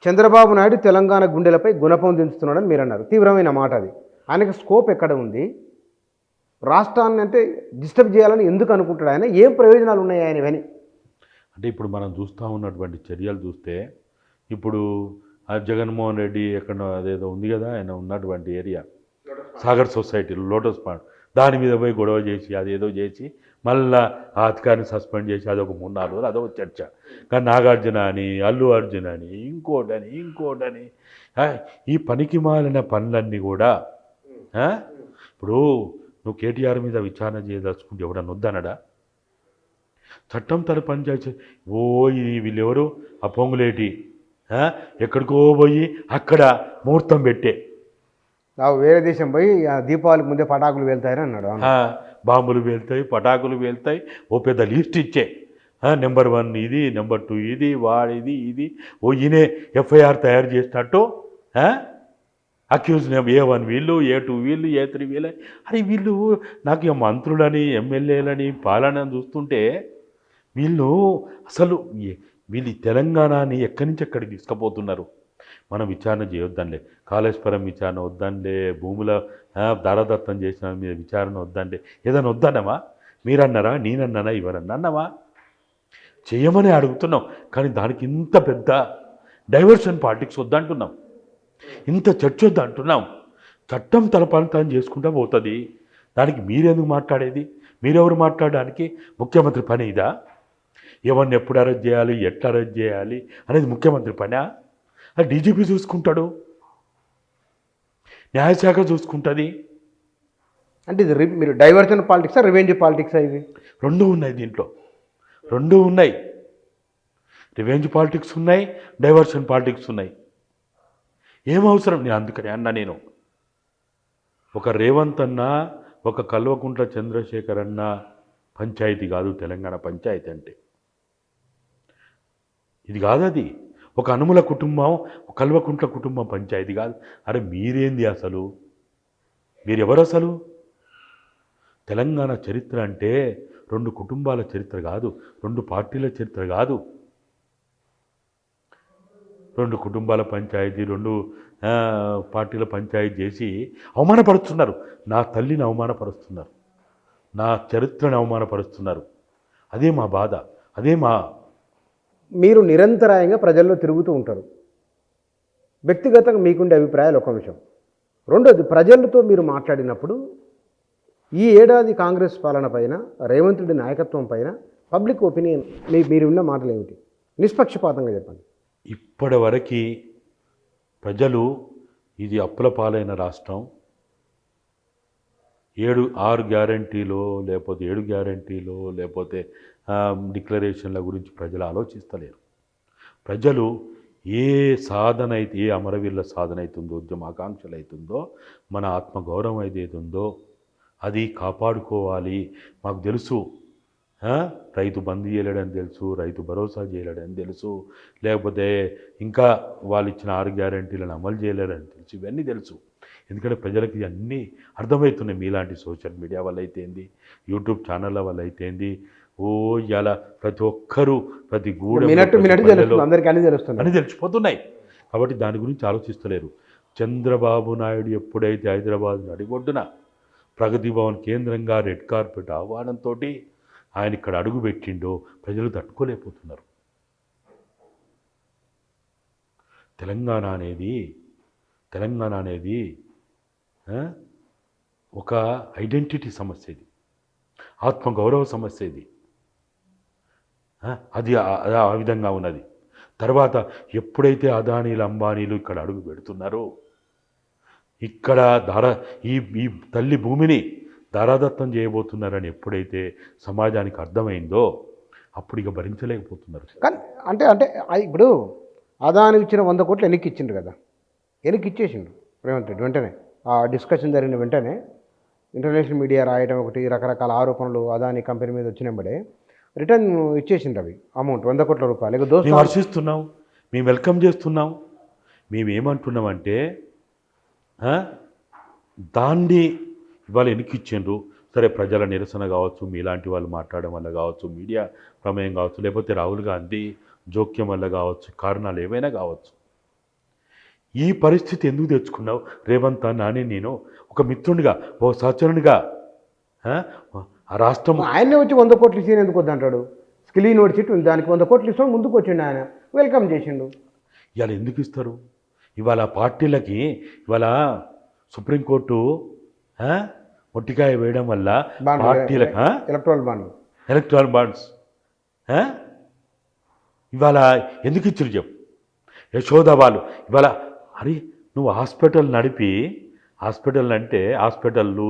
చంద్రబాబు నాయుడు తెలంగాణ గుండెలపై గుణపం దించుతున్నాడని మీరు అన్నారు. తీవ్రమైన మాట అది. ఆయనకు స్కోప్ ఎక్కడ ఉంది? రాష్ట్రాన్ని అంటే డిస్టర్బ్ చేయాలని ఎందుకు అనుకుంటాడు ఆయన? ఏం ప్రయోజనాలు ఉన్నాయి ఆయనవని? అంటే ఇప్పుడు మనం చూస్తూ ఉన్నటువంటి చర్యలు చూస్తే ఇప్పుడు ఆ జగన్మోహన్ రెడ్డి ఎక్కడ అదేదో ఉంది కదా, ఆయన ఉన్నటువంటి ఏరియా సాగర్ సొసైటీలో లోటస్ పాండ్, దాని మీద పోయి గొడవ చేసి అదేదో చేసి మళ్ళా ఆ అధికారిని సస్పెండ్ చేసి అదొక 3-4 రోజులు అదొక చర్చ. కానీ నాగార్జున అని, అల్లు అర్జున్ అని, ఇంకోటని ఈ పనికి మాలిన పనులన్నీ కూడా ఇప్పుడు నువ్వు కేటీఆర్ మీద విచారణ చేయదలుచుకుంటే ఎవడన్నా వద్దనడా? చట్టం తన పనిచేసి వీళ్ళెవరు ఆ పొంగులేటి ఎక్కడికో పోయి అక్కడ ముహూర్తం పెట్టే వేరే దేశం పోయి దీపావళికి ముందే పటాకులు వెళ్తాయని అన్నాడు. బాంబులు వెళ్తాయి, పటాకులు వెళ్తాయి, ఓ పెద్ద లిస్ట్ ఇచ్చే నెంబర్ 1 ఇది, నెంబర్ 2 ఇది, వాడిది ఇది, ఈయనే ఎఫ్ఐఆర్ తయారు చేసినట్టు అక్యూజ్ A1 వీళ్ళు, A2 వీళ్ళు, A3 వీళ్ళు. అరే వీళ్ళు నాకు మంత్రులని, ఎమ్మెల్యేలని, పాలన చూస్తుంటే వీళ్ళు అసలు వీళ్ళు తెలంగాణని ఎక్కడి నుంచి ఎక్కడికి తీసుకుపోతున్నారు? మనం విచారణ చేయొద్దంలే, కాళేశ్వరం విచారణ వద్దంలే, భూముల దారదత్తం చేసిన మీద విచారణ వద్దంలే, ఏదైనా వద్దన్నమా? మీరన్నారా, నేనన్నానా, ఎవరన్నా అన్నమా? చేయమని అడుగుతున్నాం. కానీ దానికి ఇంత పెద్ద డైవర్షన్ పాలిటిక్స్ వద్దంటున్నాం, ఇంత చర్చ వద్దంటున్నాం. చట్టం తన పని తాను చేసుకుంటూ పోతుంది. దానికి మీరెందుకు మాట్లాడేది? మీరెవరు మాట్లాడడానికి? ముఖ్యమంత్రి పని ఇదా? ఎవరిని ఎప్పుడు అరెస్ట్ చేయాలి, ఎట్లా అరెస్ట్ చేయాలి అనేది ముఖ్యమంత్రి పనా? అది డీజీపీ చూసుకుంటాడు, న్యాయశాఖ చూసుకుంటుంది. అంటే ఇది మీరు డైవర్షన్ పాలిటిక్సా, రివెంజ్ పాలిటిక్సా? ఇది రెండూ ఉన్నాయి, దీంట్లో రెండూ ఉన్నాయి. రివెంజ్ పాలిటిక్స్ ఉన్నాయి, డైవర్షన్ పాలిటిక్స్ ఉన్నాయి. ఏం అవసరం? నేను అందుకని అన్నా, నేను ఒక రేవంత్ అన్న, ఒక కల్వకుంట్ల చంద్రశేఖర్ అన్న పంచాయతీ కాదు తెలంగాణ పంచాయతీ అంటే. ఇది కాదు, అది ఒక అనుముల కుటుంబం, ఒక కల్వకుంట్ల కుటుంబం పంచాయతీ కాదు. అరే మీరేంది అసలు? మీరెవరు అసలు? తెలంగాణ చరిత్ర అంటే 2 కుటుంబాల చరిత్ర కాదు, 2 పార్టీల చరిత్ర కాదు. 2 కుటుంబాల పంచాయతీ, 2 పార్టీల పంచాయతీ చేసి అవమానపరుస్తున్నారు. నా తల్లిని అవమానపరుస్తున్నారు, నా చరిత్రను అవమానపరుస్తున్నారు. అదే మా బాధ, అదే మా. మీరు నిరంతరాయంగా ప్రజల్లో తిరుగుతూ ఉంటారు. వ్యక్తిగతంగా మీకుండే అభిప్రాయాలు ఒక విషయం. రెండోది, ప్రజలతో మీరు మాట్లాడినప్పుడు ఈ ఏడాది కాంగ్రెస్ పాలన పైన, రేవంత్ రెడ్డి నాయకత్వం పైన పబ్లిక్ ఒపీనియన్ మీరున్న మాటలు ఏమిటి? నిష్పక్షపాతంగా చెప్పండి. ఇప్పటివరకు ప్రజలు ఇది అప్పుల పాలైన రాష్ట్రం, 6 గ్యారంటీలో లేకపోతే 7 గ్యారంటీలో లేకపోతే డిక్లరేషన్ల గురించి ప్రజలు ఆలోచిస్తలేరు. ప్రజలు ఏ సాధన అయితే, ఏ అమరవీరుల సాధన అవుతుందో, ఉద్యమాకాంక్షలు అవుతుందో, మన ఆత్మగౌరవం ఏదైతుందో అది కాపాడుకోవాలి. మాకు తెలుసు రైతు బంద్ చేయలేడని తెలుసు, రైతు భరోసా చేయలేడని తెలుసు, లేకపోతే ఇంకా వాళ్ళు ఇచ్చిన 6 గ్యారంటీలను అమలు చేయలేడని తెలుసు. ఇవన్నీ తెలుసు. ఎందుకంటే ప్రజలకు ఇవన్నీ అర్థమవుతున్నాయి. మీలాంటి సోషల్ మీడియా వల్ల అయితేంది, యూట్యూబ్ ఛానళ్ళ వల్ల అయితేంది, ఇలా ప్రతి ఒక్కరూ ప్రతి అని తెలిసిపోతున్నాయి. కాబట్టి దాని గురించి ఆలోచిస్తలేరు. చంద్రబాబు నాయుడు ఎప్పుడైతే హైదరాబాద్ నడిబొడ్డున ప్రగతి భవన్ కేంద్రంగా రెడ్ కార్పెట్ ఆహ్వానంతో ఆయన ఇక్కడ అడుగు పెట్టిండో ప్రజలు తట్టుకోలేకపోతున్నారు. తెలంగాణ అనేది ఒక ఐడెంటిటీ సమస్య, ఇది ఆత్మగౌరవ సమస్య, ఇది అది ఆ విధంగా ఉన్నది. తర్వాత ఎప్పుడైతే అదానీలు, అంబానీలు ఇక్కడ అడుగు పెడుతున్నారో, ఇక్కడ ఈ తల్లి భూమిని దారాదత్తం చేయబోతున్నారని ఎప్పుడైతే సమాజానికి అర్థమైందో అప్పుడు ఇక భరించలేకపోతున్నారు. కానీ అంటే ఇప్పుడు అదాని ఇచ్చిన 100 కోట్లు వెనక్కి ఇచ్చిండ్రు కదా, వెనక్కి ఇచ్చేసిండు రేవంత్ రెడ్డి. వెంటనే ఆ డిస్కషన్ జరిగిన వెంటనే ఇంటర్నేషనల్ మీడియా రాయడం ఒకటి, రకరకాల ఆరోపణలు అదాని కంపెనీ మీద వచ్చినప్పుడే రిటర్న్ ఇచ్చేసిండ్రు అవి అమౌంట్ 100 కోట్ల రూపాయలు. మేము హర్షిస్తున్నాం, మేము వెల్కమ్ చేస్తున్నాం. మేము ఏమంటున్నామంటే దాన్ని ఇవాళ వెనక్కి ఇచ్చిండ్రు. సరే, ప్రజల నిరసన కావచ్చు, మీలాంటి వాళ్ళు మాట్లాడడం వల్ల కావచ్చు, మీడియా ప్రమేయం కావచ్చు, లేకపోతే రాహుల్ గాంధీ జోక్యం వల్ల కావచ్చు, కారణాలు ఏవైనా కావచ్చు. ఈ పరిస్థితి ఎందుకు తెచ్చుకున్నావు రేవంత్ అన్న అని నేను ఒక మిత్రునిగా ఓ సహచరునిగా ఆ రాష్ట్రం ఆయనే వచ్చి 100 కోట్లు ఇచ్చి ఎందుకు వద్దంటాడు? స్కిల్ యూనివర్సిటీ ఉంది, దానికి 100 కోట్లు ఇస్తాడు, ముందుకు వచ్చిండు ఆయన, వెల్కమ్ చేసిండు. ఇవాళ ఎందుకు ఇస్తారు? ఇవాళ పార్టీలకి ఇవాళ సుప్రీంకోర్టు మొట్టికాయ వేయడం వల్ల పార్టీలకు ఎలక్ట్రల్ బాండ్స్ ఇవాళ ఎందుకు ఇచ్చారు చెప్పు? యశోద వాళ్ళు ఇవాళ అరే నువ్వు హాస్పిటల్ నడిపి హాస్పిటల్ అంటే హాస్పిటళ్ళు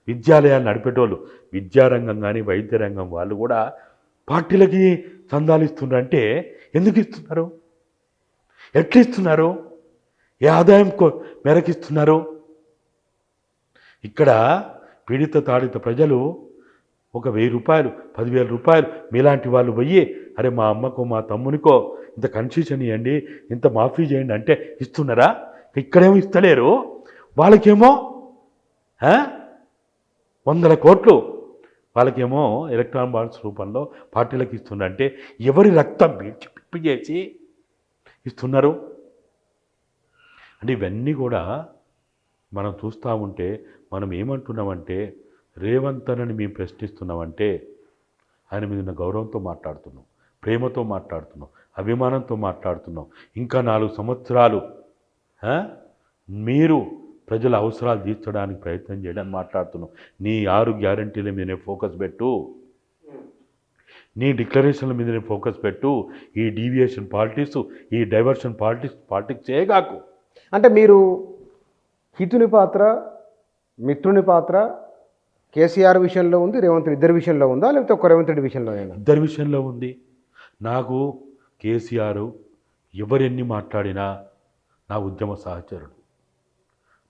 విద్యాలయాలు నడిపేటోళ్ళు విద్యారంగం కానీ వైద్య రంగం వాళ్ళు కూడా పార్టీలకి చందాలు ఇస్తున్నారంటే ఎందుకు ఇస్తున్నారు? ఎట్లా ఇస్తున్నారు? ఏ ఆదాయం మేరకు ఇస్తున్నారు? ఇక్కడ పీడిత తాడిత ప్రజలు ఒక 1000 రూపాయలు 10,000 రూపాయలు మీలాంటి వాళ్ళు పోయి అరే మా అమ్మకో మా తమ్మునికో ఇంత కన్సెషన్ ఇవ్వండి, ఇంత మాఫీ చేయండి అంటే ఇస్తున్నారా? ఇక్కడేమో ఇస్తలేరు, వాళ్ళకేమో 100 కోట్లు వాళ్ళకేమో ఎలక్ట్రాన్ బాండ్స్ రూపంలో పార్టీలకు ఇస్తుందంటే ఎవరి రక్తం పిప్పి చేసి ఇస్తున్నారు? అంటే ఇవన్నీ కూడా మనం చూస్తూ ఉంటే మనం ఏమంటున్నామంటే రేవంత్ అని మేము ప్రశ్నిస్తున్నామంటే ఆయన మీద ఉన్న గౌరవంతో మాట్లాడుతున్నాం, ప్రేమతో మాట్లాడుతున్నాం, అభిమానంతో మాట్లాడుతున్నాం. ఇంకా 4 సంవత్సరాలు మీరు ప్రజల అవసరాలు తీర్చడానికి ప్రయత్నం చేయడానికి మాట్లాడుతున్నాం. నీ 6 గ్యారంటీల మీదనే ఫోకస్ పెట్టు, నీ డిక్లరేషన్ల మీదనే ఫోకస్ పెట్టు. ఈ డీవియేషన్ పాలిటిక్స్ ఈ డైవర్షన్ పాలిటిక్స్ చేయగాకు. అంటే మీరు హితుని పాత్ర మిత్రుని పాత్ర కేసీఆర్ విషయంలో ఉంది, రేవంత్ రెడ్డి ఇద్దరి విషయంలో ఉందా, లేకపోతే ఒక రేవంత్ రెడ్డి విషయంలోనైనా? ఇద్దరి విషయంలో ఉంది. నాకు కేసీఆర్ ఎవరెన్ని మాట్లాడినా నా ఉద్యమ సహచరుడు,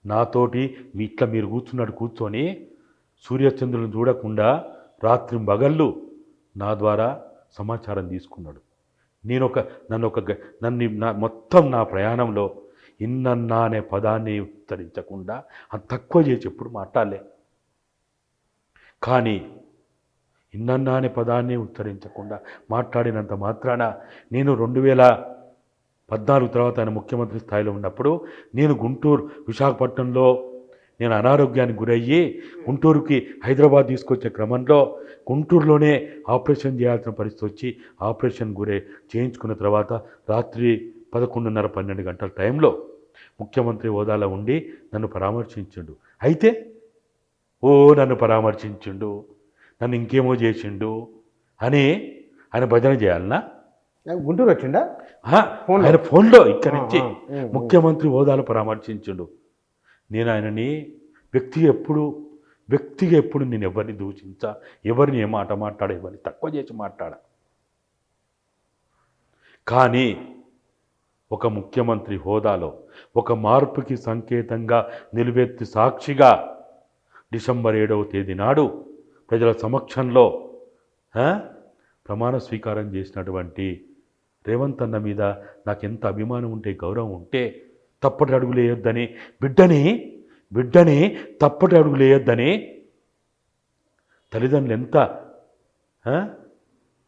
నాతోటి ఇట్లా మీరు కూర్చొని సూర్యచంద్రులను చూడకుండా రాత్రి పగళ్ళు నా ద్వారా సమాచారం తీసుకున్నాడు. మొత్తం నా ప్రయాణంలో ఇన్నన్నా అనే పదాన్ని ఉచ్చరించకుండా అంత తక్కువ చేసి ఎప్పుడు మాట్లాడలే. కానీ ఇన్నన్నా అనే పదాన్ని ఉచ్చరించకుండా మాట్లాడినంత మాత్రాన నేను 2014 తర్వాత ఆయన ముఖ్యమంత్రి స్థాయిలో ఉన్నప్పుడు నేను విశాఖపట్నంలో నేను అనారోగ్యానికి గురయ్యి గుంటూరుకి హైదరాబాద్ తీసుకొచ్చే క్రమంలో గుంటూరులోనే ఆపరేషన్ చేయాల్సిన పరిస్థితి వచ్చి ఆపరేషన్ చేయించుకున్న తర్వాత రాత్రి 11:30-12 గంటల టైంలో ముఖ్యమంత్రి హోదాలో ఉండి నన్ను పరామర్శించిండు. అయితే నన్ను పరామర్శించిండు, నన్ను ఇంకేమో చేసిండు అని ఆయన భజన చేయాలన్నా? గుంటూరు వచ్చిండా? ఆయన ఫోన్లో ఇక్కడి నుంచి ముఖ్యమంత్రి హోదాలో పరామర్శించిండు. నేను ఆయనని వ్యక్తిగా ఎప్పుడు నేను ఎవరిని దూషించా, ఎవరిని ఏ మాట మాట్లాడ, ఎవరిని తక్కువ చేసి మాట్లాడా. కానీ ఒక ముఖ్యమంత్రి హోదాలో ఒక మార్పుకి సంకేతంగా నిలువెత్తి సాక్షిగా డిసెంబర్ 7వ తేదీ నాడు ప్రజల సమక్షంలో ప్రమాణ స్వీకారం చేసినటువంటి రేవంత్ అన్న మీద నాకెంత అభిమానం ఉంటే, గౌరవం ఉంటే తప్పటి అడుగులు వేయొద్దని, బిడ్డని తప్పటి అడుగులు వేయొద్దని తల్లిదండ్రులు ఎంత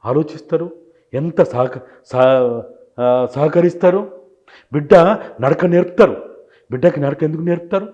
ఆలోచిస్తారు, ఎంత సహకరిస్తారు. బిడ్డ నడక నేర్పుతారు. బిడ్డకి నడక ఎందుకు నేర్పుతారు?